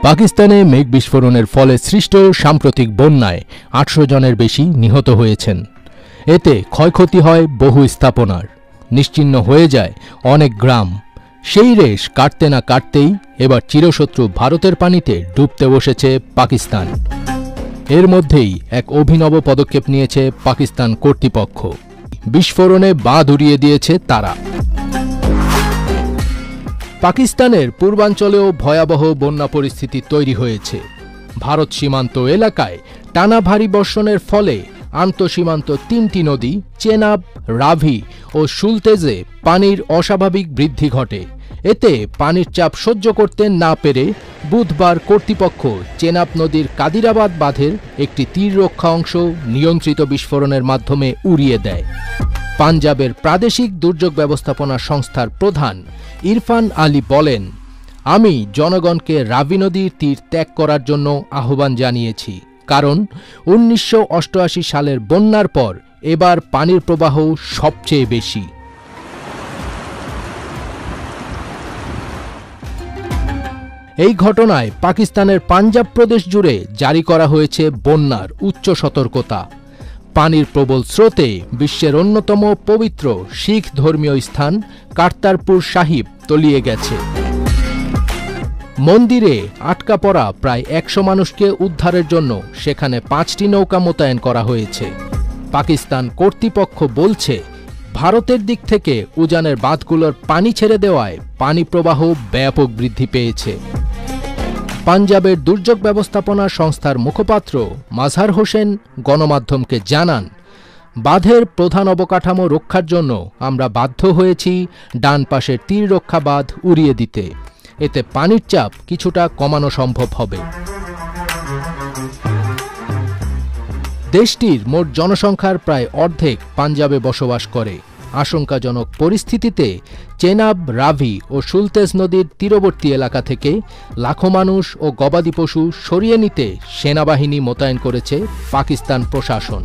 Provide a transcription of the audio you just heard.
পাকিস্তানে মেঘ বিস্ফোরণের ফলে সৃষ্ট সাম্প্রতিক বন্যায় ৮০০ জনের বেশি নিহত হয়েছেন। এতে ক্ষয়ক্ষতি হয় বহু স্থাপনার, নিশ্চিহ্ন হয়ে যায় অনেক গ্রাম। সেই রেশ কাটতে না কাটতেই এবার চিরশত্রু ভারতের পানিতে ডুবতে বসেছে পাকিস্তান। এর মধ্যেই এক অভিনব পদক্ষেপ নিয়েছে পাকিস্তান কর্তৃপক্ষ। বিস্ফোরণে বাঁধ উড়িয়ে দিয়েছে তারা। পাকিস্তানের পূর্বাঞ্চলেও ভয়াবহ বন্যা পরিস্থিতি তৈরি হয়েছে। ভারত সীমান্ত এলাকায় টানা ভারী বর্ষণের ফলে আন্তঃসীমান্ত ৩টি নদী চেনাব, রাভি ও সুলতেজে পানির অস্বাভাবিক বৃদ্ধি ঘটে। এতে পানির চাপ সহ্য করতে না পেরে বুধবার কর্তৃপক্ষ চেনাব নদীর কাদিরাবাদ বাঁধের একটি তীররক্ষা অংশ নিয়ন্ত্রিত বিস্ফোরণের মাধ্যমে উড়িয়ে দেয়। পাঞ্জাবের প্রাদেশিক দুর্যোগ ব্যবস্থাপনা সংস্থার প্রধান ইরফান আলী বলেন, আমি জনগণকে রাভি নদীর তীর ত্যাগ করার জন্য আহ্বান জানিয়েছি, কারণ ১৯৮৮ সালের বন্যার পর এবার পানির প্রবাহ সবচেয়ে বেশি। এই ঘটনায় পাকিস্তানের পাঞ্জাব প্রদেশ জুড়ে জারি করা হয়েছে বন্যার উচ্চ সতর্কতা। পানির প্রবল স্রোতে বিশ্বের অন্যতম পবিত্র শিখ ধর্মীয় স্থান কারতারপুর সাহিব তলিয়ে গেছে। মন্দিরে আটকা পড়া প্রায় ১০০ মানুষকে উদ্ধারের জন্য সেখানে ৫টি নৌকা মোতায়েন করা হয়েছে। পাকিস্তান কর্তৃপক্ষ বলছে, ভারতের দিক থেকে উজানের বাঁধগুলোর পানি ছেড়ে দেওয়ায় পানি প্রবাহ ব্যাপক বৃদ্ধি পেয়েছে। পাঞ্জাবের দুর্যোগ ব্যবস্থাপনা সংস্থার মুখপাত্র মাজহার হোসেন গণমাধ্যমকে জানান, বাঁধের প্রধান অবকাঠামো রক্ষার জন্য আমরা বাধ্য হয়েছি ডান পাশের তীররক্ষা বাঁধ উড়িয়ে দিতে। এতে পানির চাপ কিছুটা কমানো সম্ভব হবে। দেশটির মোট জনসংখ্যার প্রায় অর্ধেক পাঞ্জাবে বসবাস করে। আশঙ্কাজনক পরিস্থিতিতে চেনাব, রাভি ও সুলতেজ নদীর তীরবর্তী এলাকা থেকে লাখো মানুষ ও গবাদি পশু সরিয়ে নিতে সেনাবাহিনী মোতায়েন করেছে পাকিস্তান প্রশাসন।